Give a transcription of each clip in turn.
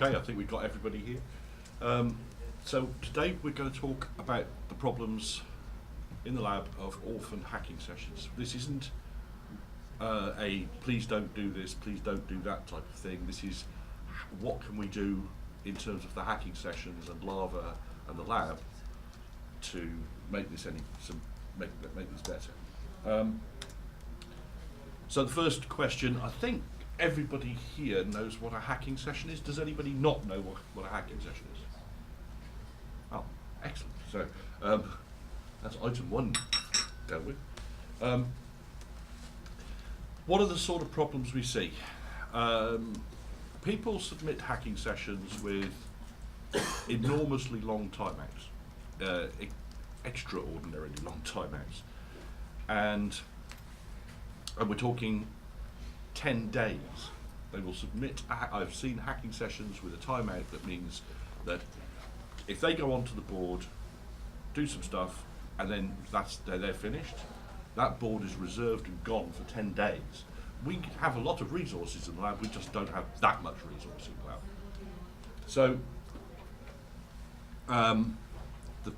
Okay, I think we've got everybody here. So today we're going to talk about the problems in the lab of orphan hacking sessions. This isn't a please don't do this, please don't do that type of thing. This is what can we do in terms of the hacking sessions and lava and the lab to make this make this better. So the first question, I think everybody here knows what a hacking session is. Does anybody not know what a hacking session is? Oh, excellent. So that's item one dealt with. What are the sort of problems we see? People submit hacking sessions with enormously long timeouts, extraordinarily long timeouts, and we're talking 10 days. They will submit, I've seen hacking sessions with a timeout that means that if they go onto the board, do some stuff, and then they're finished, that board is reserved and gone for 10 days. We have a lot of resources in the lab, we just don't have that much resource in the lab. So, the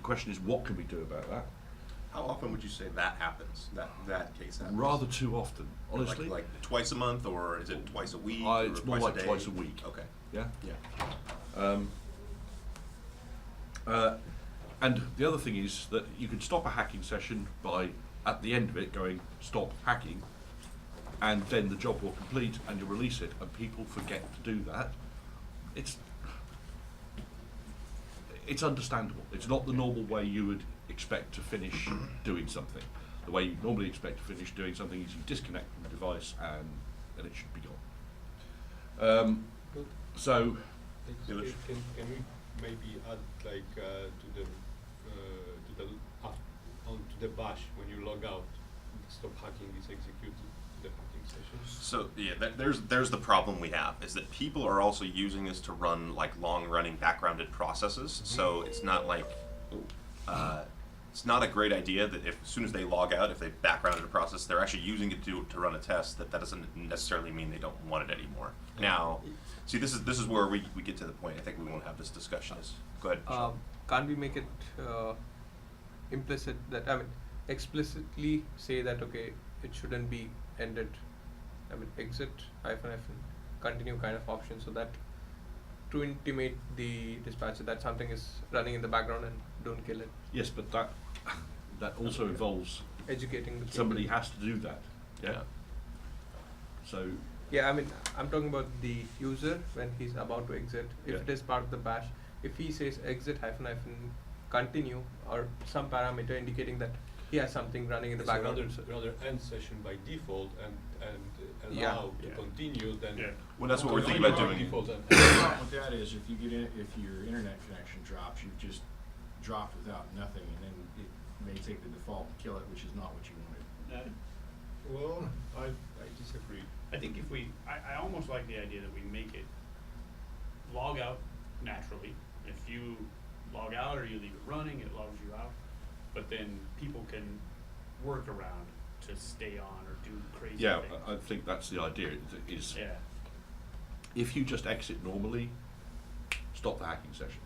question is, what can we do about that? How often would you say that happens, that case happens? Rather too often, honestly. Like twice a month, or is it twice a week? It's more like twice a week. Okay. Yeah? Yeah. And the other thing is that you can stop a hacking session by, at the end of it, going, stop hacking, and then the job will complete and you release it, and people forget to do that. It's understandable. It's not the normal way you would expect to finish doing something. The way you normally expect to finish doing something is you disconnect from the device and it should be gone. So, Can we maybe add like onto the bash when you log out, stop hacking is executed the hacking session? So yeah, there's the problem we have is that people are also using this to run like long-running backgrounded processes. So it's not like it's not a great idea that if as soon as they log out, if they've backgrounded a process, they're actually using it to run a test. That doesn't necessarily mean they don't want it anymore. Now, see, this is where we get to the point. I think we won't have this discussion. Go ahead. Can't we make it implicit that, I mean, explicitly say that, okay, it shouldn't be ended, I mean, exit --, continue kind of option, so that to intimate the dispatcher that something is running in the background and don't kill it. yes, but that also involves Educating the somebody people. has to do that. Yeah. So, Yeah, I mean, I'm talking about the user when he's about to exit. If Yeah. it is part of the bash, if he says exit --, continue, or some parameter indicating that he has something running in the background. Rather end session by default and allow Yeah. to Yeah. continue, then Well, that's what we're thinking continue about by doing. default and The problem with that is if your internet connection drops, you've just dropped without nothing, and then it may take the default and kill it, which is not what you wanted. well, I disagree. I think if I almost like the idea that we make it log out naturally. If you log out or you leave it running, it logs you out. But then people can work around to stay on or do crazy yeah, things. I think that's the idea. Is Yeah. if you just exit normally, stop the hacking session.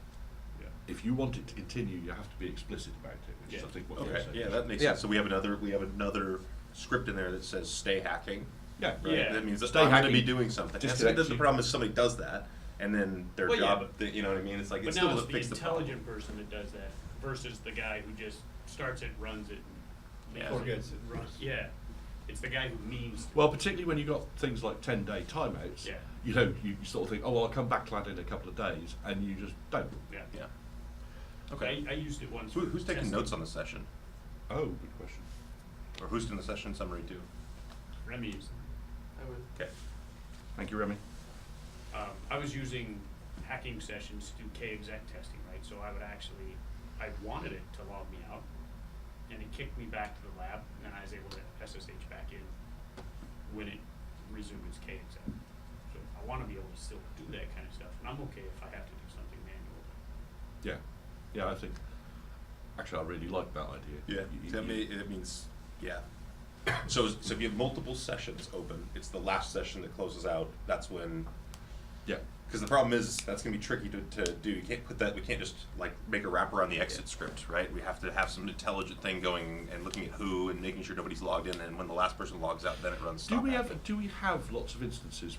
Yeah. If you want it to continue, you have to be explicit about it, which is, I Yeah. think, what you're Okay. saying. Yeah, that makes Yeah. sense. So we have another script in there that says stay hacking. Yeah, Right? Yeah. That means that Stay I'm going to be hacking. doing something. Just And so to the problem is somebody does that, and then their Well, yeah, job, you know what I mean? It's like But it's now still it's to the fix the problem. intelligent person that does that versus the guy who just starts it, runs it, and Yeah. Forgets it. runs. Yeah. It's the guy who means to. Well, particularly when you've got things like 10-day timeouts, Yeah. you know, you sort of think, oh, well, I'll come back to that in a couple of days, and you just don't. Yeah. Yeah. Okay. I used it once. Who's taking testing. notes on the session? Oh, good question. Or who's doing the session summary too? Remy used them. Okay. Thank you, Remy. I was using hacking sessions to do k-exec testing, right? So I wanted it to log me out, and it kicked me back to the lab, and then I was able to SSH back in when it resumed its k-exec. So I want to be able to still do that kind of stuff, and I'm okay if I have to do something manually. Yeah, yeah, I think, actually, I really like that idea. Yeah. That means yeah. So if you have multiple sessions open, it's the last session that closes out. That's when Yeah. Because the problem is that's going to be tricky to do. You can't put that. We can't just like make a wrapper on the exit script, right? We have to have some intelligent thing going and looking at who and making sure nobody's logged in. And when the last person logs out, then it runs. Do stop we hacking. have lots of instances?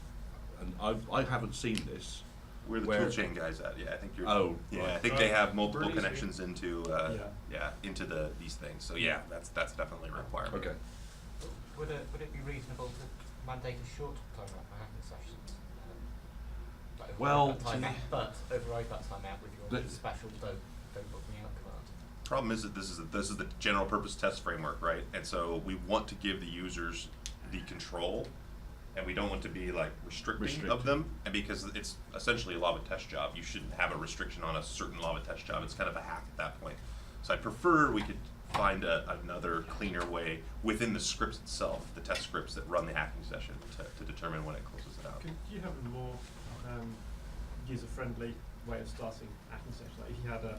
And I haven't seen this. Where the where- toolchain guys at? Yeah, I think you're. Oh, yeah, right. I think they have multiple Bernie's here. connections into. Into these things. So yeah, that's definitely a requirement. Okay. Would it be reasonable to mandate a short timeout for hacking sessions? Like Well, override that timeout, but override that timeout with your The- special don't book me out command. Problem is that this is the general purpose test framework, right? And so we want to give the users the control, and we don't want to be like restricting of them. And because it's essentially a lava test job, you shouldn't have a restriction on a certain lava test job. It's kind of a hack at that point. So I prefer we could find another cleaner way within the scripts itself, the test scripts that run the hacking session, to determine when it closes it out. Could you have a more user-friendly way of starting hacking session? Like if you had a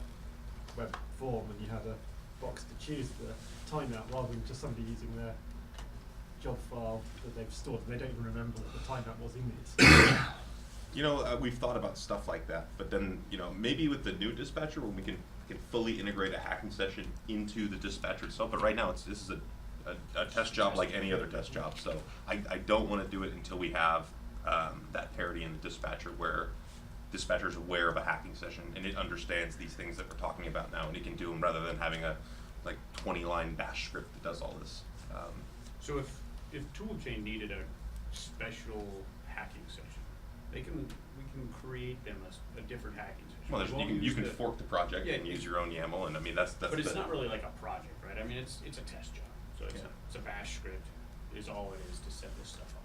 web form and you had a box to choose the timeout rather than just somebody using their job file that they've stored and they don't even remember what the timeout was in it. You know, we've thought about stuff like that, but then, you know, maybe with the new dispatcher when we can fully integrate a hacking session into the dispatcher itself, but right now this is a test job like any other test job, so I don't want to do it until we have that parity in the dispatcher where dispatcher's aware of a hacking session and it understands these things that we're talking about now and it can do them rather than having a like 20-line bash script that does all this. So if toolchain needed a special hacking session, we can create them a different hacking session. Well, We won't you use can the- fork the project Yeah, and use your own YAML, and I mean that's But it's the- not really like a project, right? I mean, it's a test job, so Yeah. it's a bash script is all it is to set this stuff up.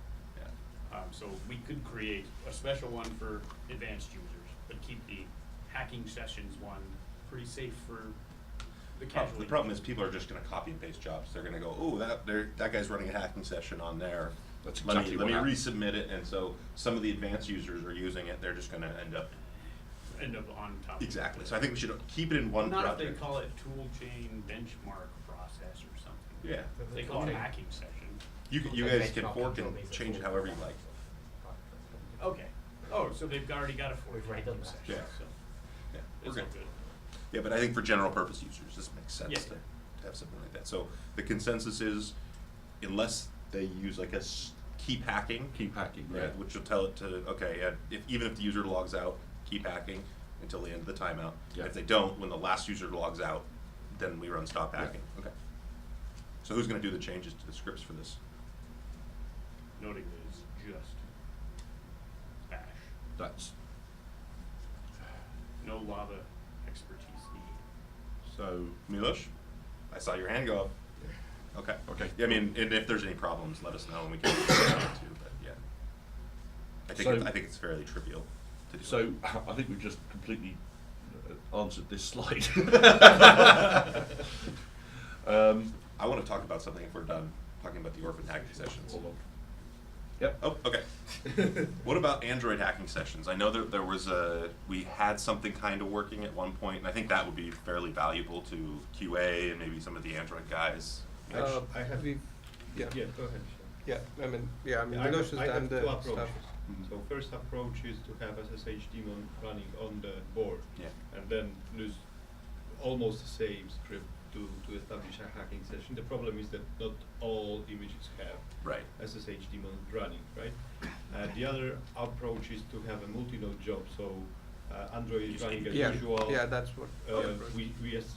Yeah. So we could create a special one for advanced users, but keep the hacking sessions one pretty safe for the casual. The problem is people are just going to copy and paste jobs. They're going to go, oh, that guy's running a hacking session on there. That's Let exactly me what happened. resubmit it, and so some of the advanced users are using it. They're just going to end up on top. exactly. So I think we should keep it in one Not project. if they call it toolchain benchmark process or something. Yeah, They call it Toolchain- hacking session. you toolchain guys can benchmark fork control and means it's change it all however you right. like. Okay. Oh, so they've already got a fork We've already hacking done that. session, Yeah. so Yeah, we're it's all good. good. Yeah, but I think for general purpose users, this makes sense Yeah. to have something like that. So the consensus is, unless they use like keep hacking, Keep hacking, yeah. right, which will tell it to, okay, even if the user logs out, keep hacking until the end of the timeout. Yeah. If they don't, when the last user logs out, then we run stop Yeah. hacking. Okay. So who's going to do the changes to the scripts for this? Noting that it's just bash. That's No lava expertise needed. so. Milos, I saw your hand go up. Okay. Okay. Yeah, I mean, and if there's any problems, let us know and we can figure it out too. But yeah, I think it's fairly trivial to do. So I think we've just completely answered this slide. I want to talk about something if we're done talking about the orphan hacking sessions. Hold on. Yep. Oh, okay. What about Android hacking sessions? I know that there was we had something kind of working at one point, and I think that would be fairly valuable to QA and maybe some of the Android guys. I have. we've- yeah, Yeah, go ahead. yeah, I mean, I Milos has have done two the approaches. stuff. Mhm. So first approach is to have ssh'd running on the board. Yeah. And then use almost the same script to establish a hacking session. The problem is that not all images have Right. ssh'd running, right? The other approach is to have a multi-node job. So Android is running as Yeah, usual. yeah, that's what.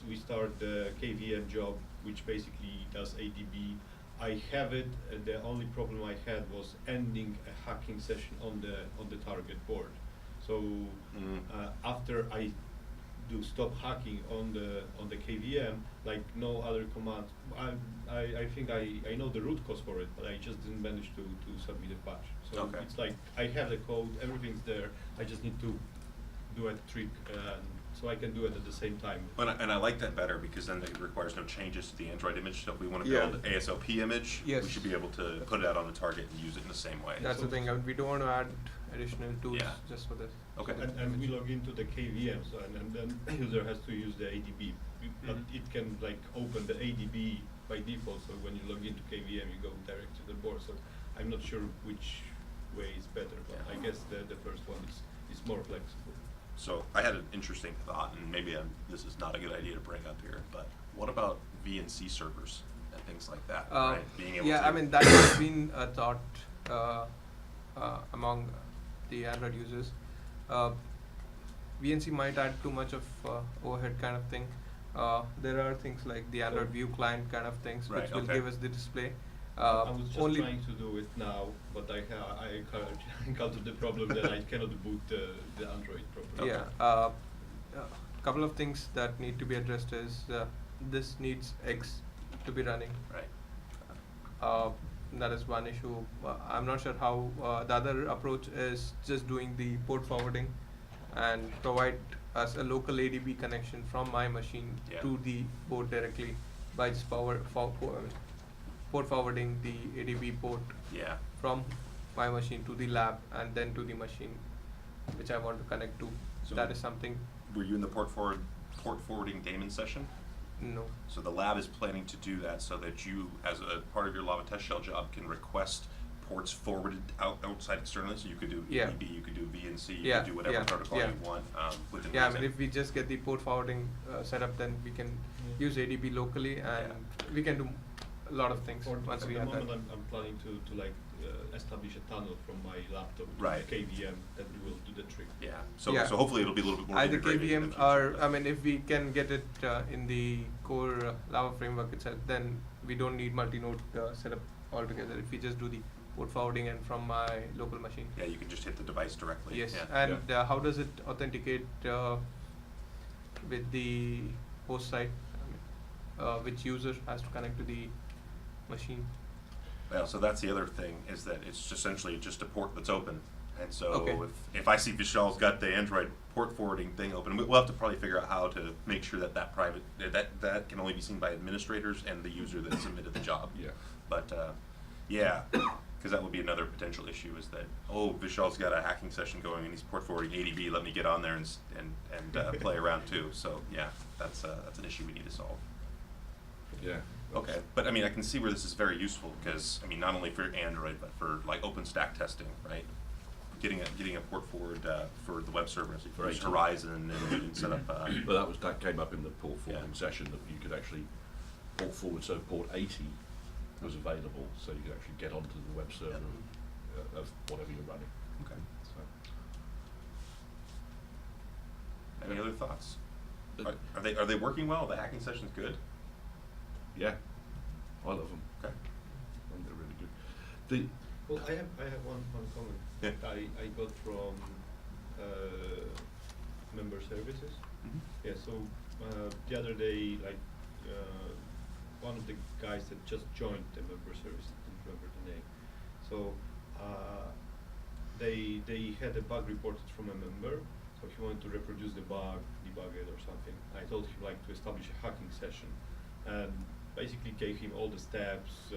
We start the KVM job, which basically does ADB. I have it. The only problem I had was ending a hacking session on the target board. So after I do stop hacking on the KVM, like no other command. I think I know the root cause for it, but I just didn't manage to submit a patch. So Okay. it's like I have the code, everything's there. I just need to do a trick, so I can do it at the same time. And I like that better because then it requires no changes to the Android image. So if we want to Yeah. build ASOP image, Yes. we should be able to put it out on the target and use it in the same way. That's the thing. I mean, we don't want to add additional tools Yeah. just for this. Okay. And we log into the KVM, so and then user has to use the ADB. But it can like open the ADB by default. So when you log into KVM, you go direct to the board. So I'm not sure which way is better, but I guess the first one it's more flexible. So I had an interesting thought, and maybe this is not a good idea to bring up here, but what about VNC servers and things like that, right? Being able yeah, to I mean that has been a thought among the Android users. VNC might add too much of overhead kind of thing. There are things like the Android View client kind of things, which Right, will okay. give us the display. I was just only trying to do it now, but I encountered the problem that I cannot boot the Android properly. yeah. Couple of things that need to be addressed is this needs X to be running. right. That is one issue. I'm not sure how the other approach is just doing the port forwarding and provide us a local ADB connection from my machine Yeah. to the board directly by just port forwarding the ADB port Yeah. from my machine to the lab and then to the machine which I want to connect to. So That is something. Were you in the port forwarding daemon session? No. So the lab is planning to do that so that you, as a part of your Lava test shell job, can request ports forwarded outside externally. So you could do Yeah. EDB, you could do VNC, you Yeah, could do whatever yeah, protocol yeah. you want within Yeah, I reason. mean, if we just get the port forwarding set up, then we can use ADB locally, and we can do a lot of things For once we the have that. moment, I'm planning to like establish a tunnel from my laptop to Right. KVM that will do the trick. Yeah. So Yeah. so hopefully it'll be a little bit more Either integrated in the KVM future, or, but- I mean, if we can get it in the core Lava framework itself, then we don't need multi-node setup altogether. If we just do the port forwarding and from my local machine. Yeah, you can just hit the device directly. Yes, Yeah. and how does it authenticate with the host site? I mean, which user has to connect to the machine? Well, so that's the other thing, is that it's essentially just a port that's open. And so Okay. if I see Vishal's got the Android port forwarding thing open, we'll have to probably figure out how to make sure that private, that can only be seen by administrators and the user that submitted the job. Yeah. But, yeah, because that would be another potential issue, is that, oh, Vishal's got a hacking session going and he's port forwarding ADB, let me get on there and play around too. So, yeah, that's an issue we need to solve. Yeah. Okay, but I mean, I can see where this is very useful, because, I mean, not only for Android, but for like OpenStack testing, right? Getting a port forward for the web server, so you can For use 80. Horizon and you can set up. Well, that came up in the port forwarding Yeah. session, that you could actually port forward, so port 80 was available, so you could actually get onto the web server of whatever you're running. Okay. So, Any other thoughts? Uh, Are they working well? The hacking session's good. yeah, I love them. Okay. I think they're really good. Well, I have one comment. Yeah. I got from member services. Mhm. Yeah, so the other day, like one of the guys that just joined the member service, I don't remember the name. So they had a bug reported from a member, so he wanted to reproduce the bug, debug it or something. I told him like to establish a hacking session, and basically gave him all the steps,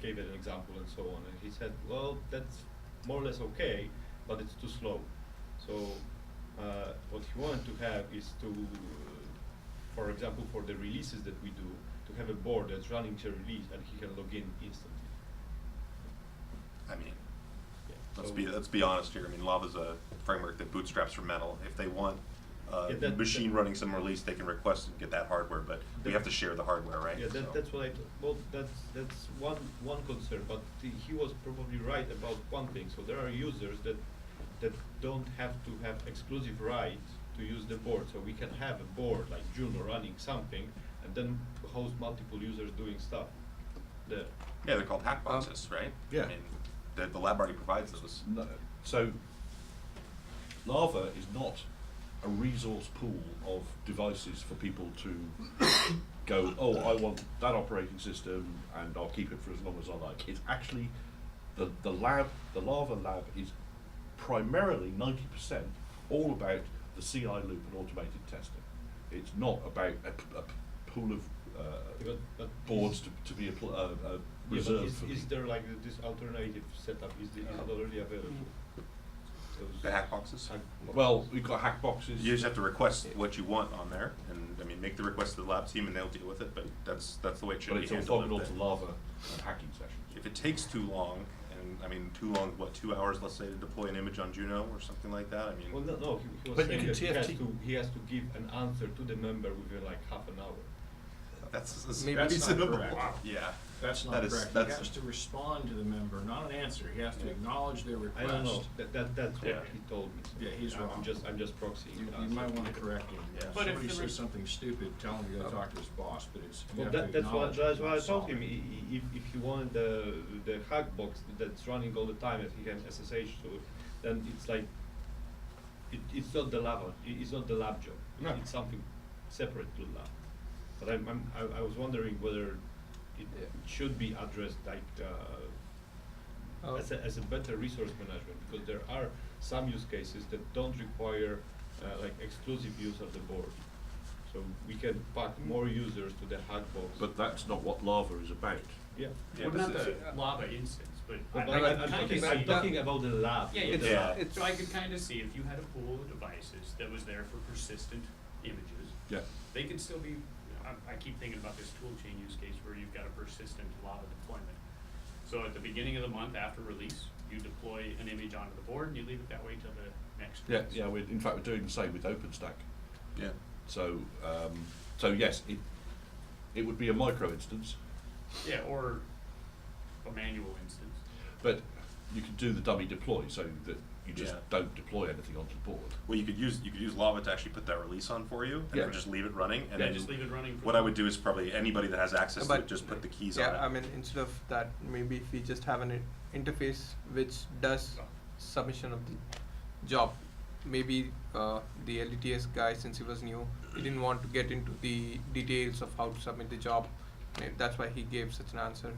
gave it an example and so on. And he said, well, that's more or less okay, but it's too slow. So what he wanted to have is to, for example, for the releases that we do, to have a board that's running the release and he can log in instantly. I mean, Yeah. let's be honest here. I mean, Lava's a framework that bootstraps from Metal. If they want Yeah, a machine running some release, they can request and get that hardware, but we have to share the hardware, right? Yeah, So- that's what I thought. Well, that's one concern, but he was probably right about one thing. So there are users that don't have to have exclusive right to use the board. So we can have a board like Juno running something, and then host multiple users doing stuff there. Yeah, they're called hack boxes, right? Yeah. I mean, the lab already provides those. No, so Lava is not a resource pool of devices for people to go, oh, I want that operating system and I'll keep it for as long as I like. It's actually the Lava lab is primarily 90% all about the CI loop and automated testing. It's not about a pool of But boards to be reserved for is people. there like this alternative setup? Is it already available? Those The hack boxes? hack Well, we've got hack boxes. You just have to request what you want on there, and I mean, make the request to the lab team and they'll deal with it, but that's the way it should But be it's all handled. orthogonal to Lava and hacking sessions. If it takes too long and I mean, too long, what, 2 hours, let's say, to deploy an image on Juno or something like that? I mean, Well, no, he was But you saying can that TFT he has to give an answer to the member within like half an hour. that's Maybe that's not reasonable. correct. Yeah. That's not That is- correct. that's- He has to respond to the member, not an answer. He has to Yeah. acknowledge their I request. don't know. That's Yeah. what he told me. So Yeah, he's I'm wrong. I'm just proxying. You, us. you might want to correct him. Yeah. If But if somebody the says re- something stupid, tell him to go talk to his boss, but it's, you Well, have to that's why acknowledge that's it, why I not told solve him it. if he wanted the hack box that's running all the time and he can SSH to it, then it's like it's not the lab it's not the lab job. No. It's something separate to the lab. But I was wondering whether it should be addressed like as a better resource management, because there are some use cases that don't require like exclusive use of the board. So we can pack more users to the hack box. But that's not what Lava is about. yeah. Yeah, Well, but not it's- the lava instance, but But I I'm could talking, kinda I'm see. talking about the lab. Yeah, not yeah, the Yeah. lab. so I could kind of see if you had a pool of devices that was there for persistent images, Yeah. they could still be, I keep thinking about this tool chain use case where you've got a persistent lava deployment. So at the beginning of the month after release, you deploy an image onto the board and you leave it that way till the next Yeah, release. yeah. In fact, we're doing the same with OpenStack. Yeah. So, so yes, it would be a micro instance, Yeah, or a manual instance. but you can do the dummy deploy so that you just Yeah. don't deploy anything onto the board. Well, you could use Lava to actually put that release on for you, and Yeah. just leave it running, and Yeah, then Just leave it running for. what I would do is probably anybody that has access to But it, just put the keys on it. Yeah, I mean, instead of that, maybe if we just have an interface which does submission of the job, maybe the LDTS guy, since he was new, he didn't want to get into the details of how to submit the job. Maybe that's why he gave such an answer.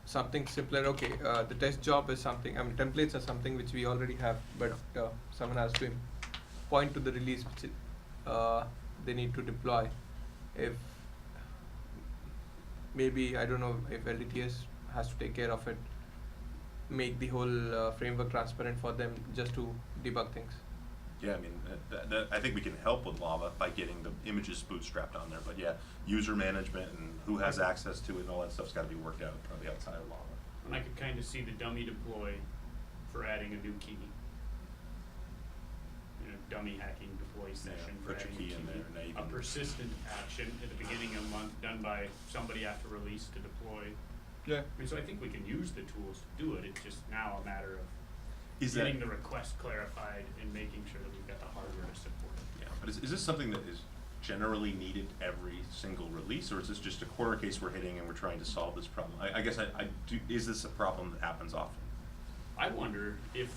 Something simpler. Okay, the test job is something. I mean, templates are something which we already have, but someone has to point to the release which they need to deploy. If maybe, I don't know if LDTS has to take care of it, make the whole framework transparent for them just to debug things. Yeah, I mean, I think we can help with Lava by getting the images bootstrapped on there, but yeah, user management and who has access to it and all that stuff's gotta be worked out probably outside of Lava. And I could kind of see the dummy deploy for adding a new key. You know, dummy hacking deploy session for put your adding key a in there, now you A can- persistent action at the beginning of the month done by somebody after release to deploy. Yeah. I mean, so I think we can use the tools to do it. It's just now a matter of Is getting that, the request clarified and making sure that we've got the hardware to support it. yeah, but is this something that is generally needed every single release, or is this just a corner case we're hitting and we're trying to solve this problem? I guess I do, is this a problem that happens often? I wonder if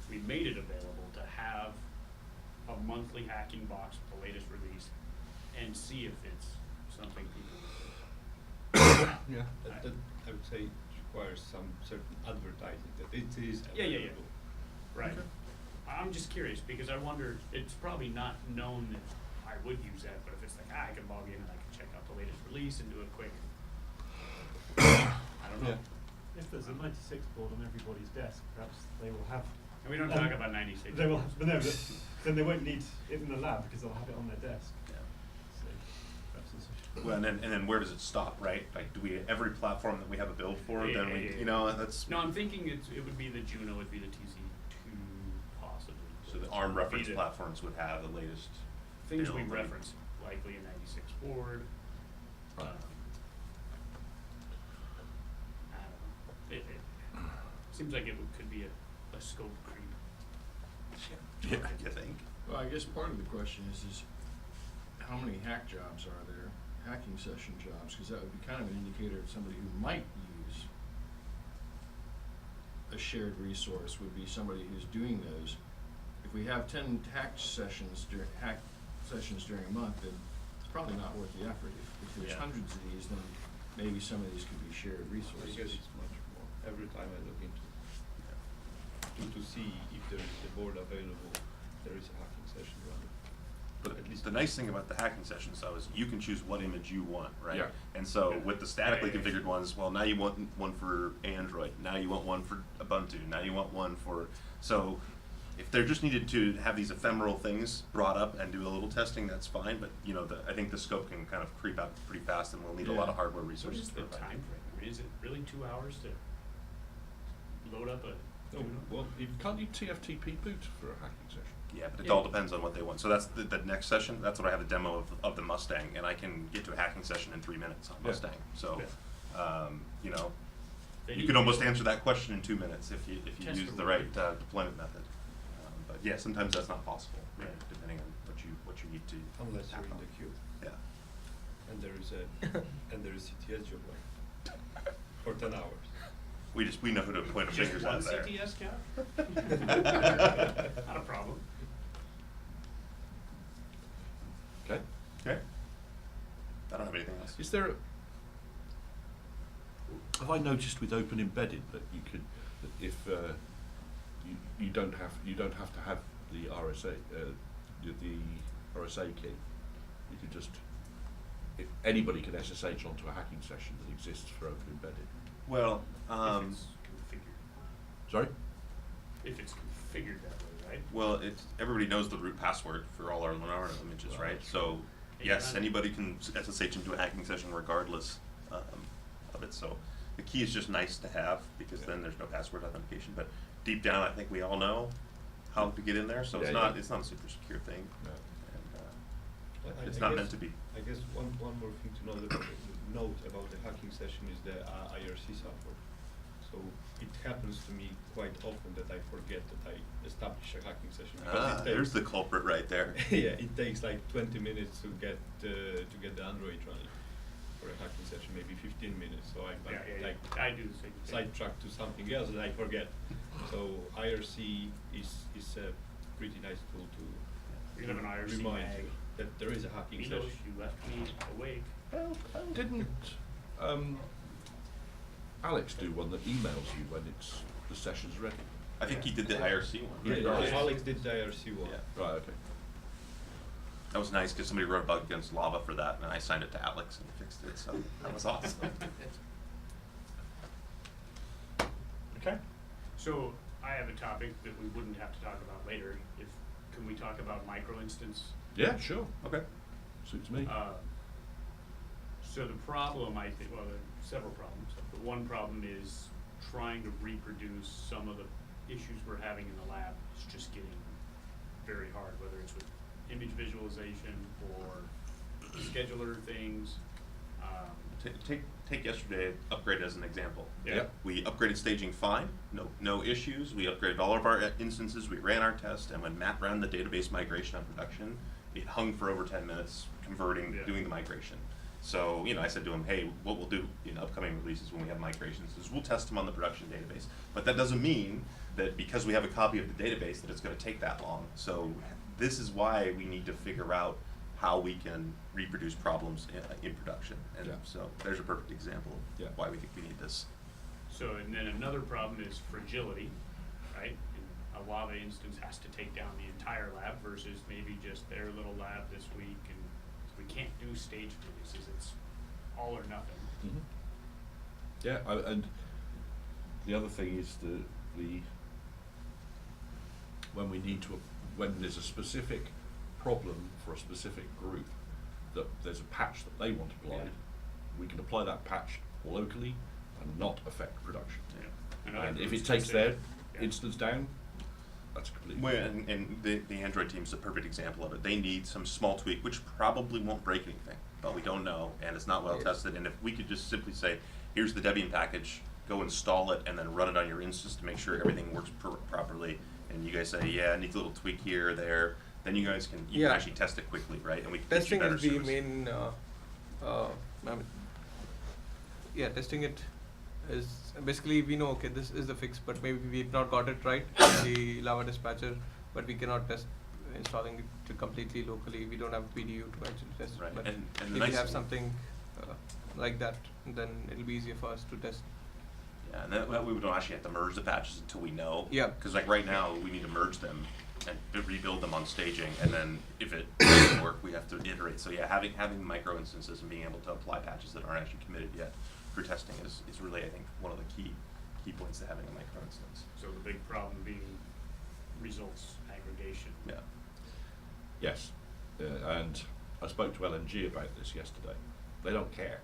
we made it available to have a monthly hacking box with the latest release and see if it's something people. Yeah. That I would say requires some certain advertising that it is available. Yeah. Right. I'm just curious because I wonder, it's probably not known that I would use that, but if it's like, I can log in and I can check out the latest release and do it quick. I don't know. Yeah. If there's a 96 board on everybody's desk, perhaps they will have. And we don't talk about 96. They will, but no, then they won't need it in the lab because they'll have it on their desk. Yeah. So perhaps it's Well, and then where does it stop, right? Like, do we, every platform that we have a build for, Yeah, then we, yeah, you know, that's, No, I'm thinking it would be the Juno, it'd be the TC2 possibly. so the ARM Would be reference the platforms would have the latest. Things we build. reference, likely a 96 board. Right. I don't know. It seems like could be a scope creep. Yeah, you think? Well, I guess part of the question is how many hack jobs are there, hacking session jobs? Because that would be kind of an indicator of somebody who might use a shared resource would be somebody who's doing those. If we have 10 hack sessions during a month, then it's probably not worth the effort. If there's Yeah. hundreds of these, then maybe some of these could be shared I guess resources. it's much more. Every time I look into to see if there is the board available, there is a hacking session running. But At least the nice thing about the hacking sessions though is you can choose what image you want, right? Yeah. And so Yeah. with the statically Yeah. configured ones, well, now you want one for Android, now you want one for Ubuntu, now you want one for, so if they're just needed to have these ephemeral things brought up and do a little testing, that's fine, but you know, I think the scope can kind of creep out pretty fast and we'll need a lot of hardware What resources is for the it. time frame? I mean, is it really 2 hours to load up a Oh, well, can't you TFTP boot for a hacking session? Yeah, but it Yeah. all depends on what they want. So that's the next session. That's what I have a demo of the Mustang, and I can get to a hacking session in 3 minutes on Yeah. Mustang. So, you know, They you need could to almost be- answer that question in 2 minutes if you Test use it the right deployment method. But yeah, sometimes that's not possible, right? Yeah. Depending on what you need to. Unless you're hack in on. the queue, Yeah. and there is a CTS job like for 10 hours. We know who to point our Just fingers one at there. CTS count? Not a problem. Okay. Okay. I don't have anything else. Is there have I noticed with Open Embedded that you could, that if you don't have to have the RSA the RSA key, you could just, if anybody can SSH onto a hacking session that exists for Open Embedded. Well, If it's configured. Sorry? If it's configured that way, right? well, everybody knows the root password for all our Linaro images, Well, right? that's So, And yes, run- anybody can SSH into a hacking session regardless of it. So, the key is just nice to have because then there's no password authentication. But deep down, I think we all know how to get in there. So Yeah, it's not a super secure thing, No. and I- it's I not guess- meant to be. I guess one more thing to note about the hacking session is the IRC support. So it happens to me quite often that I forget that I established a hacking session. because it There's takes- the culprit right there. Yeah, it takes like 20 minutes to get the Android running for a hacking session, maybe 15 minutes. So I'm like I do the same thing. sidetracked to something else and I forget. So IRC is a pretty nice tool to We have an IRC remind mag. you that there is a hacking Milos, session. you left me awake. Didn't Alex do one that emails you when the session's ready? I think he did the IRC one. Yeah, right? Alex did the IRC one. Yeah. Right, okay. That was nice because somebody wrote a bug against Lava for that, and I signed it to Alex and he fixed it. So that was awesome. Okay. So I have a topic that we wouldn't have to talk about later. Can we talk about micro instance? Yeah, sure. Okay. Suits me. So the problem, I think, well, there are several problems. The one problem is trying to reproduce some of the issues we're having in the lab. It's just getting very hard, whether it's with image visualization or scheduler things. Take yesterday upgrade as an example. Yeah. Yep. We upgraded staging fine, no issues. We upgraded all of our instances. We ran our test, and when Matt ran the database migration on production, it hung for over 10 minutes converting, Yeah. doing the migration. So, I said to him, hey, what we'll do in upcoming releases when we have migrations is we'll test them on the production database. But that doesn't mean that because we have a copy of the database that it's going to take that long. So this is why we need to figure out how we can reproduce problems in production. And Yeah. so there's a perfect example of Yeah. why we think we need this. So, and then another problem is fragility, right? And a Lava instance has to take down the entire lab versus maybe just their little lab this week, and we can't do staged releases. It's all or nothing. Mhm. Yeah, and the other thing is the when there's a specific problem for a specific group, that there's a patch that they want applied, Yeah. we can apply that patch locally and not affect production. Yeah. Other And if groups it can takes say, their yeah. instance down, that's completely. Well, and the Android team's a perfect example of it. They need some small tweak, which probably won't break anything, but we don't know, and it's not well Yes. tested. And if we could just simply say, here's the Debian package, go install it, and then run it on your instance to make sure everything works properly, and you guys say, yeah, it needs a little tweak here or there, then you guys can Yeah. actually test it quickly, right? And we can get you Testing better is the service. main. Testing it is basically we know okay this is the fix, but maybe we've not got it right in the Lava dispatcher, but we cannot test installing it completely locally. We don't have PDU to actually test it. Right, But and the if we nice have thing- something like that, then it'll be easier for us to test. Yeah, and that way we don't actually have to merge the patches until we know. Yeah. Because like right now, we need to merge them and rebuild them on staging, and then if it doesn't work, we have to iterate. So yeah, having micro instances and being able to apply patches that aren't actually committed yet for testing is really, I think, one of the key points to having a micro instance. So the big problem being results aggregation. Yeah. Yes, and I spoke to LNG about this yesterday. They don't care.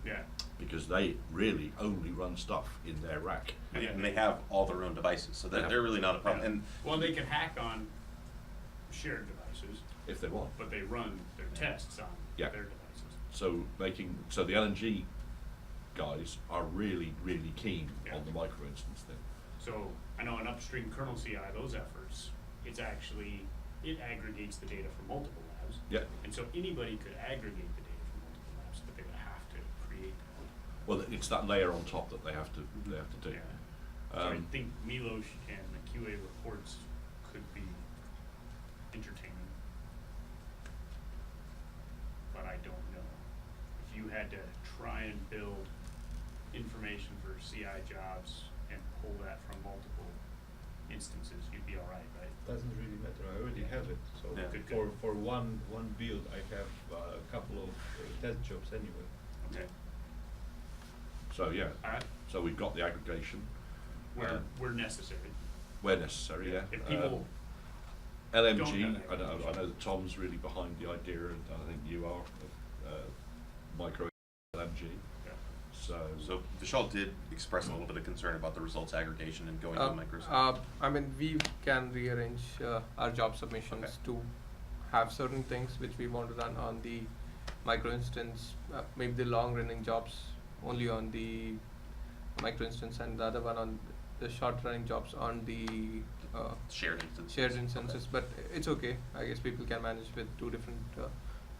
Yeah. because they really only run stuff in their rack. And they have all their own devices, so Yeah. they're really not a problem. And Well, they can hack on shared devices, If they want. but they run their tests on Yeah. their devices. So so the LNG guys are really, really keen Yeah. on the micro instance thing. So I know in upstream kernel CI, those efforts, it aggregates the data from multiple labs. Yeah. And so anybody could aggregate the data from multiple labs, but they would have to create that. Well, it's that layer on top that they have to do. Yeah. So I think v.l.o and the QA reports could be entertaining. But I don't know. If you had to try and build information for CI jobs and pull that from multiple instances, you'd be all right, right? Doesn't really matter. I already have it. So Yeah. Good, for one build, I have a couple of test jobs anyway. Okay. So yeah, All right. so we've got the aggregation Where necessary. where necessary. Yeah. If people LMG, don't have I know aggregation. that Tom's really behind the idea, and I think you are of micro LMG. Yeah. So Vishal did express a little bit of concern about the results aggregation and going to Microsoft. I mean, we can rearrange our job submissions Okay. to have certain things which we want to run on the micro instance, maybe the long running jobs only on the micro instance, and the other one on the short running jobs on the Shared instances. shared instances. But it's okay. I guess people can manage with two different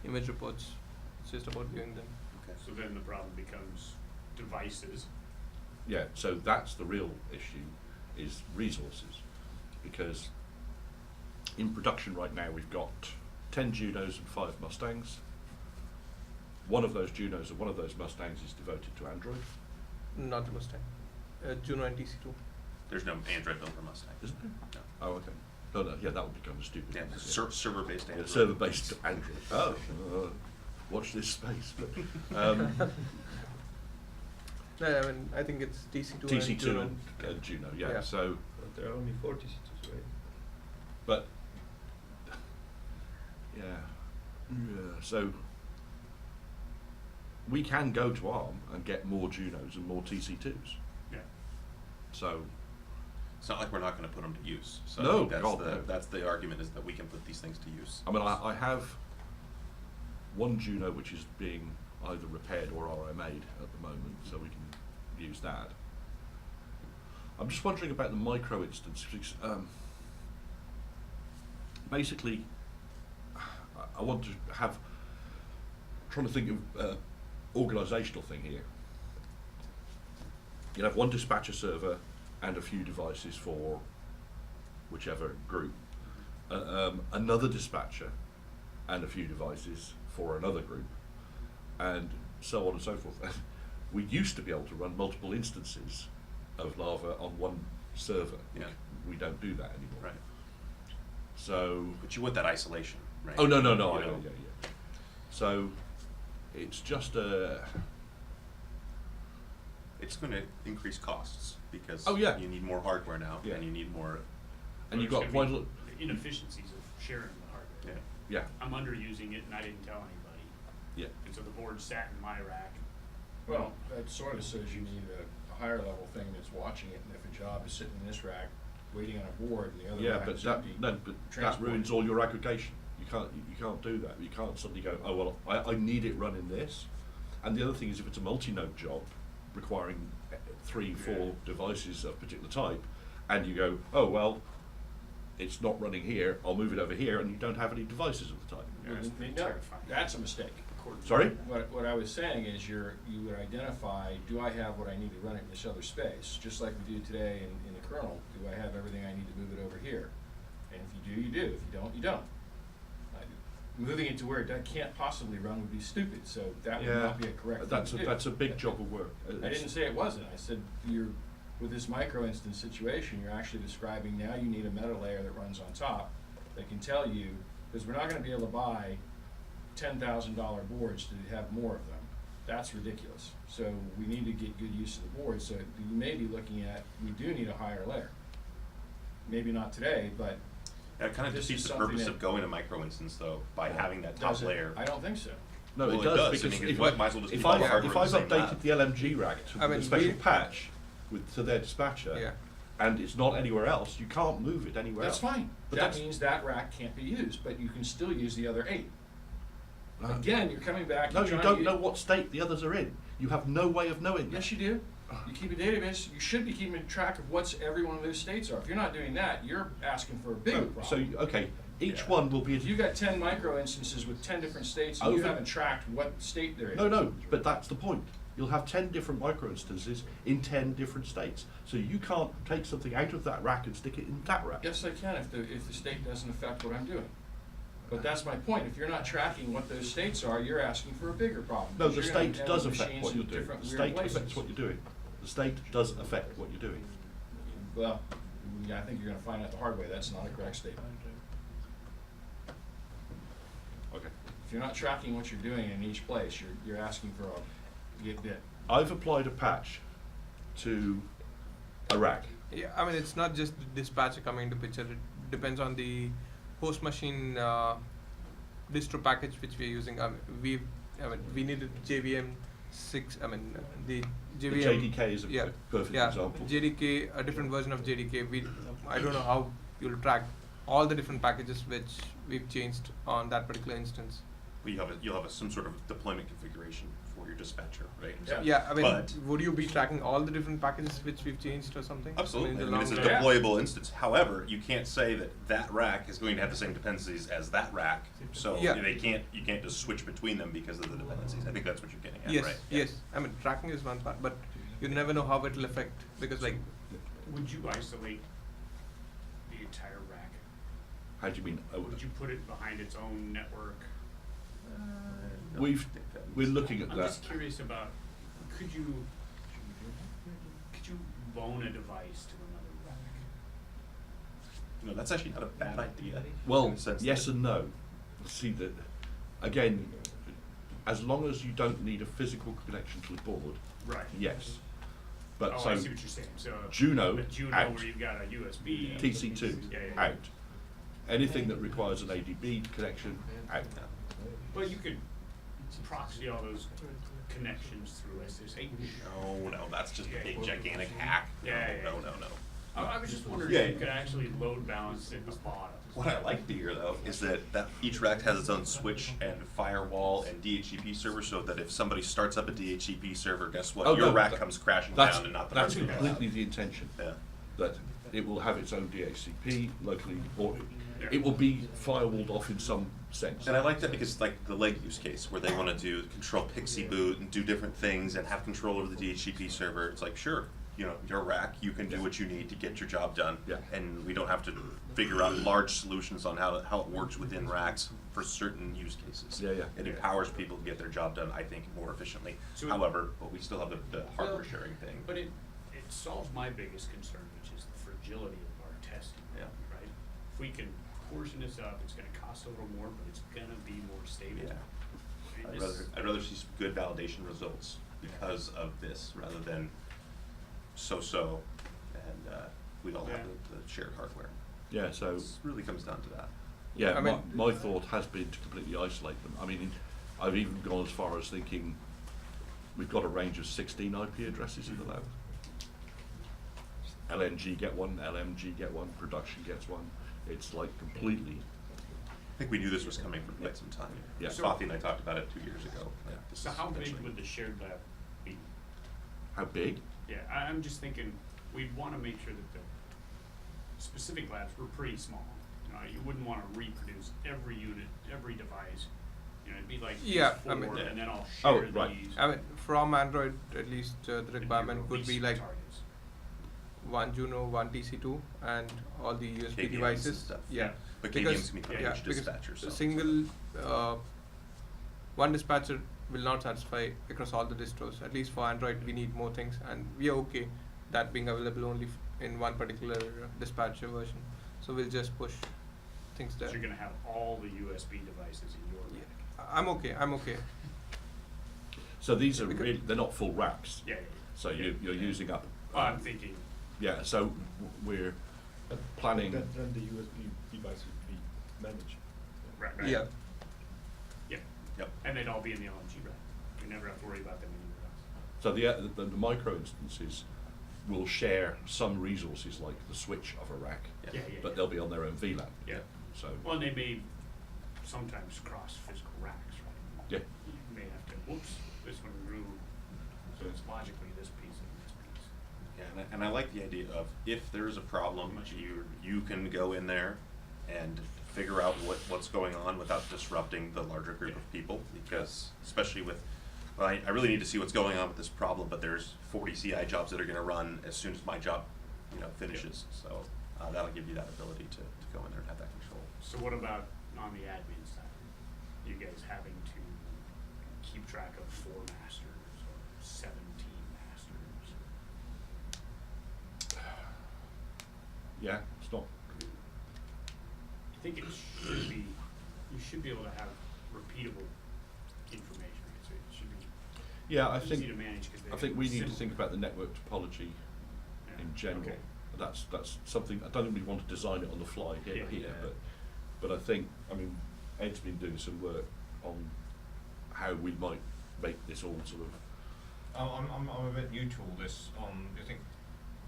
image reports. It's just about viewing them. Okay. So then the problem becomes devices. yeah, so that's the real issue, is resources, because in production right now we've got 10 Junos and 5 Mustangs. One of those Junos and one of those Mustangs is devoted to Android, Not the Mustang. Juno and TC2. There's no Android built for Mustang. isn't there? No. Oh, okay. No, yeah, that would become stupid. Yeah, wouldn't it? server-based Yeah, Android. server-based Android. Oh, watch this space. But, No, I mean, I think it's TC2 and TC2 Juno. and Juno, yeah. Yeah. So, But there are only 40 cities, right? but yeah, so we can go to ARM and get more Junos and more TC2s. Yeah. So It's not like we're not going to put them to use. So No, I think God, no. that's the argument, is that we can put these things to use. I mean, I have one Juno which is being either repaired or RMA'd at the moment, so we can use that. I'm just wondering about the micro instance. Because, basically, I want to have, trying to think of organisational thing here. You have one dispatcher server and a few devices for whichever group. Another dispatcher and a few devices for another group, and so on and so forth. We used to be able to run multiple instances of Lava on one server. Yeah. We don't do that anymore. Right. So. But you want that isolation, right? Oh no, You yeah. know? So it's just It's going to increase costs because Oh, yeah. you need more hardware now, Yeah. and you need more. and you've There's got gonna quite a be lot. the inefficiencies of sharing the hardware. Yeah. Yeah. I'm underusing it and I didn't tell anybody. Yeah. And so the board sat in my rack. Well, that sort of says you need a higher level thing that's watching it, and if a job is sitting in this rack, waiting on a board, and the other Yeah, rack but is that empty, that transport ruins it. all your aggregation. You can't do that. You can't suddenly go, oh well, I need it running this. And the other thing is, if it's a multi-node job requiring 3-4 devices of particular type, and you go, oh well, it's not running here, I'll move it over here, and you don't have any devices of the type. Yeah, it's pretty No, terrifying. that's a mistake. Sorry? What I was saying is you would identify, do I have what I need to run it in this other space? Just like we do today in the kernel, do I have everything I need to move it over here? And if you do, you do. If you don't, you don't. Moving it to where it can't possibly run would be stupid, so that would not be a correct thing That's to do. that's a big job of work. I didn't say it wasn't. I said with this micro instance situation, you're actually describing now you need a meta layer that runs on top that can tell you, because we're not going to be able to buy $10,000 boards to have more of them. That's ridiculous. So we need to get good use of the board. So you may be looking at, we do need a higher layer. Maybe not today, but Yeah, it kind of this defeats is the something purpose that- of going to micro instance, though, by having that top does it? layer. I don't think so. No, Well, it does, I because mean, if, you might as well just if, keep all the I've hardware in the same updated lab. the LMG rack to I with mean, a special we- patch to their dispatcher, Yeah. and it's not anywhere else, you can't move it anywhere That's else. fine. But That that's- means that rack can't be used, but you can still use the other 8. Uh, Again, you're coming back. No, you're you trying don't to know what state the others are in. You have no way of knowing that. Yes, you do. You keep a database. You should be keeping track of what's every one of those states are. If you're not doing that, you're asking for a bigger No, problem. so, okay, each Yeah. one will be. If you got 10 micro instances with 10 different states, and you Over- haven't tracked what state they're in. No, but that's the point. You'll have 10 different micro instances in 10 different states. So you can't take something out of that rack and stick it in that rack. Yes, I can if the state doesn't affect what I'm doing. But that's my point. If you're not tracking what those states are, you're asking for a bigger problem. No, because the you're gonna state have does machines affect what in you're doing. different The weird state places. affects what you're doing. The state does affect what you're doing. Well, yeah, I think you're gonna find out the hard way. That's not a correct statement. Okay. If you're not tracking what you're doing in each place, you're asking for a bit. I've applied a patch to a rack. Yeah, I mean, it's not just the dispatcher coming into picture. It depends on the host machine distro package which we're using. We needed JVM 6. I mean, the The JVM. JDK is a yeah, perfect yeah, example. JDK, a different version of JDK. I don't know how you'll track all the different packages which we've changed on that particular instance. Well, you'll have some sort of deployment configuration for your dispatcher, right? Yeah. Yeah, I mean, But- would you be tracking all the different packages which we've changed or something? Absolutely. I I mean, mean, it's a the Yeah. deployable instance. However, you can't say that that rack is going to have the same dependencies as that rack. So Yeah. you can't just switch between them because of the dependencies. I think that's what you're getting at, Yes, right? Yeah. yes. I mean, tracking is one part, but you never know how it will affect because, like, Would you isolate the entire rack? How do you mean? Would you put it behind its own network? I don't We've- think that we're needs- looking at I'm that. just curious about, could you loan a device to another rack? No, that's actually not a bad idea. Well, in the sense yes that- and no. See that again. As long as you don't need a physical connection to the board, Right. yes. But Oh, so I see what you're saying, so. Juno, a Juno out. where you've got a USB. TC2 Yeah, yeah, yeah. out. Anything that requires an ADB connection out. But you could proxy all those connections through SSH. No, that's just a big gigantic hack. No, Yeah, yeah, no, yeah. no, no. I was just wondering Yeah, if you yeah. could actually load balance at the bottom. What I like to hear though is that each rack has its own switch and firewall and DHCP server, so that if somebody starts up a DHCP server, guess what? Oh, Your no, rack that- comes crashing That's down and not the that's rest of completely the intention. Yeah. That it will have its own DHCP locally, or Yeah. it will be firewalled off in some sense. And I like that because like the leg use case where they want to do control Pixie boot and do different things and have control over the DHCP server. It's like, sure, you know, your rack, you can do what you need to get your job done. Yeah. And we don't have to figure out large solutions on how it works within racks for certain use cases. Yeah, yeah. It empowers people to get their job done, I think, more efficiently. So- However, but we still have the hardware Well, sharing thing. But it solves my biggest concern, which is the fragility of our testing, Yeah. right? If we can portion this up, it's gonna cost a little more, but it's gonna be more stable. Yeah. I mean, I'd rather see some good validation results because of this rather than so-so and we all have Yeah. the shared hardware. Yeah, so It really comes down to that. yeah, I mean- my thought has been to completely isolate them. I mean, I've even gone as far as thinking we've got a range of 16 IP addresses in the lab. LNG get one, LMG get one, production gets one. It's like completely. I think we knew this was coming for quite some time. Yeah. Swathi and I talked about it 2 years ago. Yeah. This So is how big eventually- would the shared lab be? How big? Yeah, I'm just thinking, we'd wanna make sure that the specific labs were pretty small. You know, you wouldn't wanna reproduce every unit, every device. You know, it'd be like these Yeah, I four, mean- and then I'll Oh, share right. these. I mean, from Android, at least the It'd be requirement would be release like targets. one Juno, one TC2, and all the USB KVMs and devices. stuff. Yeah, But because- KVMs can be yeah, packaged because dispatchers. a so- single one dispatcher will not satisfy across all the distros. At least for Android, we need more things, and we are okay that being available only in one particular dispatcher version. So we'll just push things there. So you're gonna have all the USB devices in your Yeah, rack. I'm okay. I'm okay. So these are Because- really, they're not full racks. Yeah, yeah, yeah. So you're using up. Well, I'm thinking, Yeah, so we're planning. Then the USB device would be managed. right, right. Yeah. Yeah, Yep. And they'd all be in the LNG rack. We never have to worry about them anywhere else. So the micro instances will share some resources like the switch of a rack, Yeah, but they'll be on their own VLAN. Yeah. So Well, and they may sometimes cross physical racks, right? yeah, You may have to, whoops, this one grew, so it's logically this piece and this piece. Yeah, and I like the idea of if there's a problem, you can go in there and figure out what's going on without disrupting the larger group of people, because especially with, well, I really need to see what's going on with this problem, but there's 40 CI jobs that are going to run as soon as my job, finishes. So that'll give you that ability to go in there and have that control. So what about on the admin side? You guys having to keep track of 4 masters or 17 masters? yeah, it's not. I think it should be, you should be able to have repeatable information, right? So it should be Yeah, I easy think to manage because I think we need to think about the network topology in general. Okay. That's something I don't think we want to design it on the fly here, Yeah. but I think Ed's been doing some work on how we might make this all sort of. I'm a bit new to all this. You think,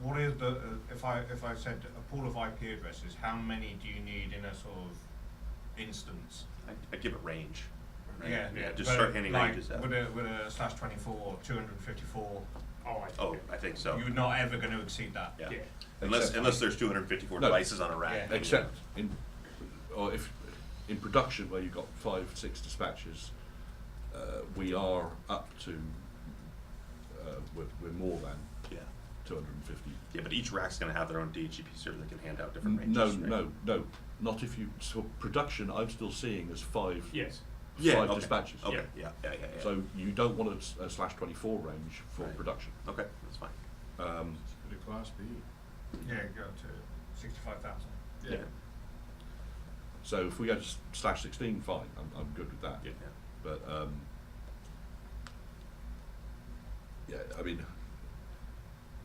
what is the if I said a pool of IP addresses, how many do you need in a sort of instance? I'd give it range. Right? Yeah, Just but start handing like ranges out. with a /24 or 254. Oh, I think so. You're not ever going to exceed that. Yeah. Yeah. Unless Except- there's 254 No. devices on a rack. Yeah. then, Except if in production where you've got 5-6 dispatchers, we are up to we're more than Yeah. 250. Yeah, but each rack's going to have their own DHCP server that can hand out different ranges. No, not if you. So production, I'm still seeing as 5. Yes. Yeah, Five okay. dispatches. Okay, yeah. So you don't want a /24 range for Right. production. Okay, that's fine. Go to class B. Yeah, go to 65,000. Yeah. So if we go to /16, fine. I'm good with that. Yeah. But yeah, I mean,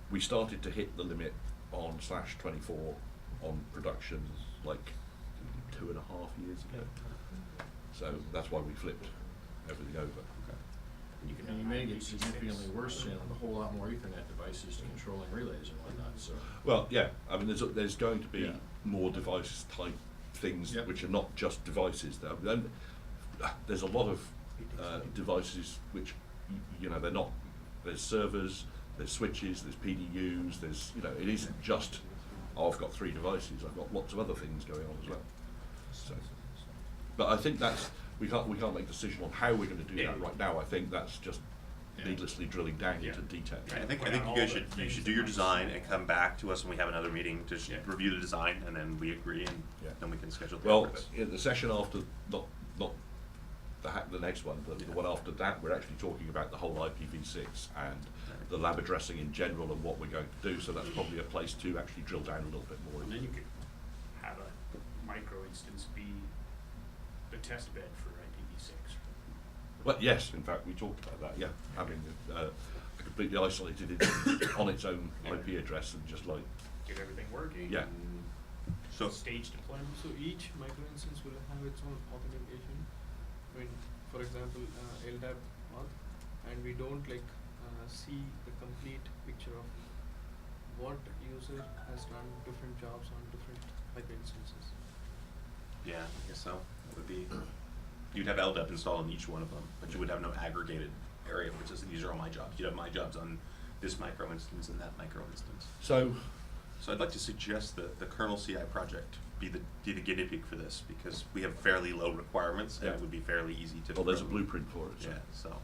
we started to hit the limit on /24 on production like 2.5 years ago. So that's why we flipped everything over. You can And you may get significantly worse in a whole lot more Ethernet devices controlling relays and whatnot, so. Well, yeah, I mean, there's going to be Yeah. more device type things Yep. which are not just devices. There's a lot of devices which they're not. There's servers, there's switches, there's PDUs. It isn't just I've got 3 devices. I've got lots of other things going on as well. So, but I think we can't make a decision on how we're going to do that right now. I think that's just needlessly drilling down into detail. I think Point out you all guys the you things should that do your might design slow and it come down. back to us when we have another meeting to Yeah. review the design, and then we agree, and Yeah. then we can schedule the Well, efforts. in the session after, not the next one, but the Yeah. one after that, we're actually talking about the whole IPv6 and the lab addressing in general and what we're going to do. So that's probably a place to actually drill down a little bit more. And then you could have a micro instance be the test bed for IPv6. But yes, in fact, we talked about that. Yeah, having a completely isolated on its own IP address and just like Get everything working. Yeah. So Stage deployment. So each micro instance will have its own authentication. I mean, for example, LDAP auth, and we don't see the complete picture of what user has done different jobs on different micro instances. yeah, I guess so. It would be you'd have LDAP installed on each one of them, but you would have no aggregated area which is these are all my jobs. You'd have my jobs on this micro instance and that micro instance. so. So I'd like to suggest that the kernel CI project be the guinea pig for this, because we have fairly low requirements and Yeah. it would be fairly easy to. Well, there's a grow. blueprint for it. So. Yeah. So.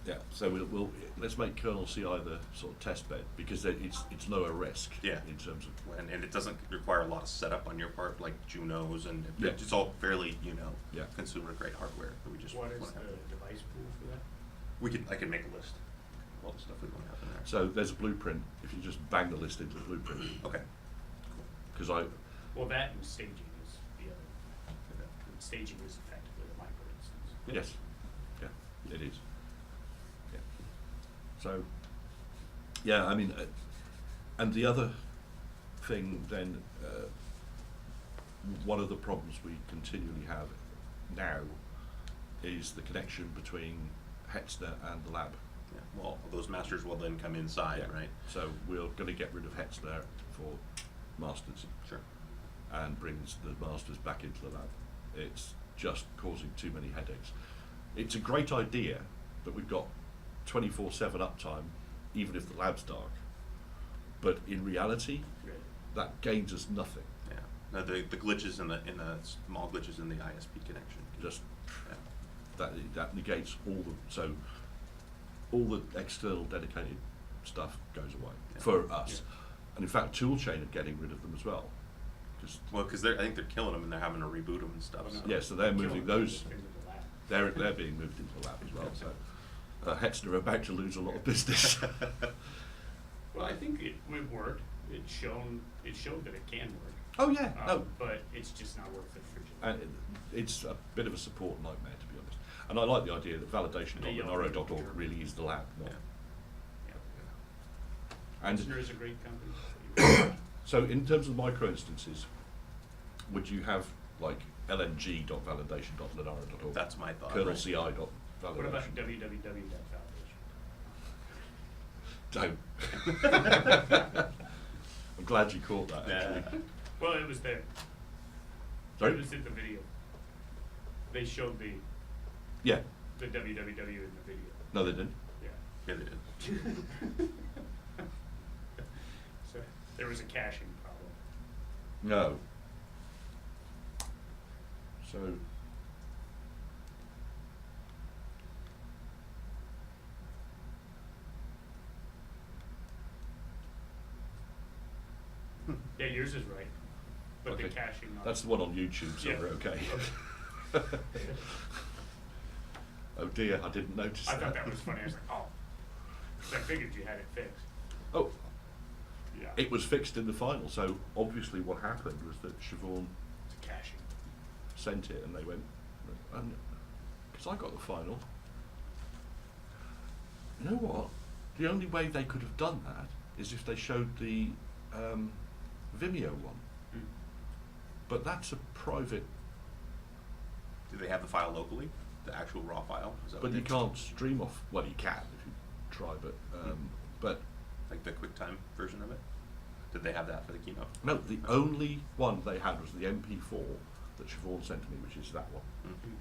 Yeah, so we'll let's make kernel CI the sort of test bed because it's lower risk. Yeah. In terms of And it doesn't require a lot of setup on your part, like Junos, and Yeah. it's all fairly, Yeah. consumer grade hardware that we just What want is to have. the device pool for that? I can make a list of all the stuff we want to have in there. so there's a blueprint. If you just bang the list into the blueprint, Okay. because Well, that and staging is the other. Staging is effectively a micro instance. yes, yeah, it is. Yeah. So yeah, I mean, and the other thing then, one of the problems we continually have now is the connection between Hetzner and the lab. Yeah. Well, those masters will then come inside, Yeah. right? So we're going to get rid of Hetzner for masters Sure. and brings the masters back into the lab. It's just causing too many headaches. It's a great idea that we've got 24/7 uptime, even if the lab's dark. But in reality, that gains us nothing. Yeah. No, the glitches in the small glitches in the ISP connection. Just Yeah. that negates all the external dedicated stuff goes away Yeah. for us. And in fact, Toolchain are getting rid of them as well. Well, because I think they're killing them and they're having to reboot them and stuff. So. Yeah, so they're moving those. Into the lab. They're being moved into the lab as well. So Hetzner are about to lose a lot of business. Well, I think it worked. It showed that it can work. Oh yeah, no. But it's just not worth it for you. And it's a bit of a support nightmare, to be honest. And I like the idea that validation.linaro.org really is the lab, not. Yeah. And Listener is a great company. so in terms of micro instances, would you have like lng.validation.linaro.org? That's my thought. Kernel right? CI.validation. What about www.validation? Don't. I'm glad you caught that, actually. Well, it was there. Sorry? It was in the video. They showed the Yeah. www in the video. No, they didn't. Yeah. Yeah, they did. So there was a caching problem. No. So. Yeah, yours is right. But Okay. the caching. That's the one on YouTube, so Yeah. we're okay. Oh dear, I didn't notice I that. thought that was funny. I was like, oh. 'Cause I figured you had it fixed. Oh, Yeah. it was fixed in the final, so obviously what happened was that Siobhan It's caching. sent it and they went, because I got the final. You know what? The only way they could have done that is if they showed the Vimeo one. Mm. But that's a private, Do they have the file locally? The actual raw file? Is that but what you they- can't stream off, well you can if you try, but Like the QuickTime version of it? Did they have that for the keynote? no, the only one they had was the MP4 that Siobhan sent to me, which is that one. Mm-hmm.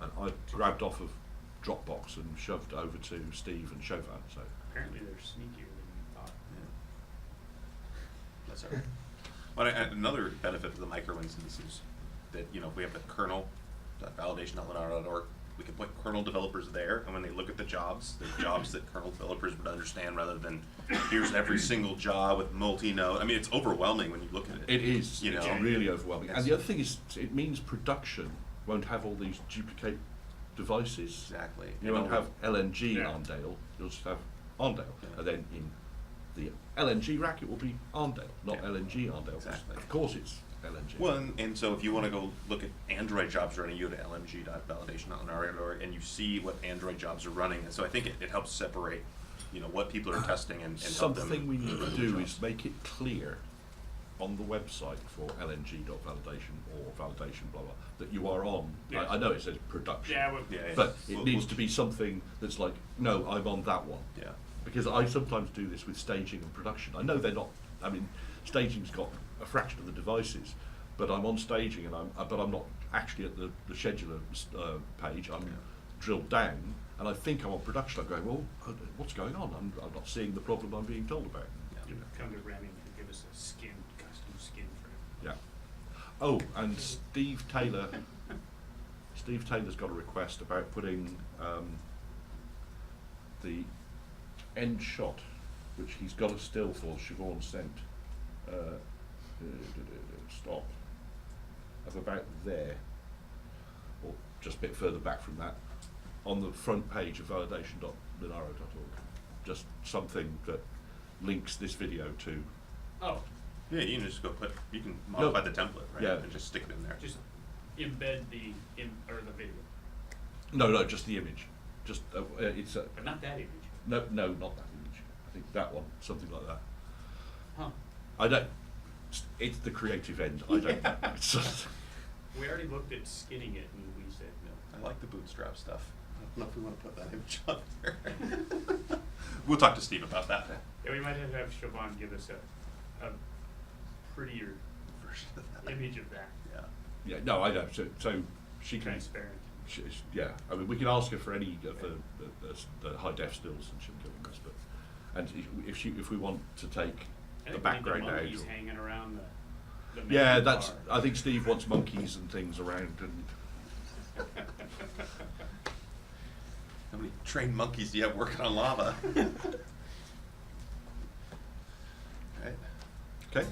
And I grabbed off of Dropbox and shoved over to Steve and Chauvin, so. Apparently they're sneakier than you thought. That's all right. But another benefit of the micro instance is that, you know, if we have the kernel.validation.linaro.org, we can put kernel developers there, and when they look at the jobs that kernel developers would understand, rather than here's every single job with multi-node. I mean, it's overwhelming when you look at it. It is, You it's know? really overwhelming. And It's- the other thing is, it means production won't have all these duplicate devices. Exactly. You won't have LNG Yeah. Arndale, you'll just have Arndale. Yeah. And then in the LNG rack, it will be Arndale, not Yeah. LNG Arndale. 'Cause Exactly. Of course it's LNG. Well, and so if you want to go look at Android jobs running, you go to lng.validation.linaro.org and you see what Android jobs are running. And so I think it helps separate, you know, what people are testing and help them. Something we need to build do jobs. is make it clear on the website for lng.validation or validation blah blah that you are on. Yeah. I know it says production, Yeah, well, Yeah, yeah. but it We'll- needs we'll- to be something that's like, no, I'm on that one. Yeah. Because I sometimes do this with staging and production. I know they're not. I mean, staging's got a fraction of the devices, but I'm on staging and I'm not actually at the scheduler page. I'm Yeah. drilled down, and I think I'm on production. I'm going, well, what's going on? I'm not seeing the problem I'm being told about. you come to Remy and give us a custom skin for him. Yeah. Oh, and Steve Taylor's got a request about putting the end shot, which he's got a still for. Siobhan sent. Stop. Of about there, or just a bit further back from that, on the front page of validation.linaro.org. Just something that links this video to. Oh, Yeah, you can just you can modify the template, right? Yeah. And just stick it in there. just embed the video, No, just the image. Just it's a. but not that image. No, not that image. I think that one, something like that. Huh. I don't. It's the creative end. I don't. We already looked at skinning it and we said no. I like the bootstrap stuff. I don't know if we want to put that image on there. We'll talk to Steve about that. Yeah, we might have Siobhan give us a prettier Version of that. image of that, Yeah. Yeah, no, I know. So she can. transparent. Yeah, I mean, we can ask her for any of the high def stills, and she'll give us. But if we want to take I the think we need background the out. monkeys hanging around the Yeah, menu that's. bar. I think Steve wants monkeys and things around, and How many trained monkeys do you have working on lava? Right. okay.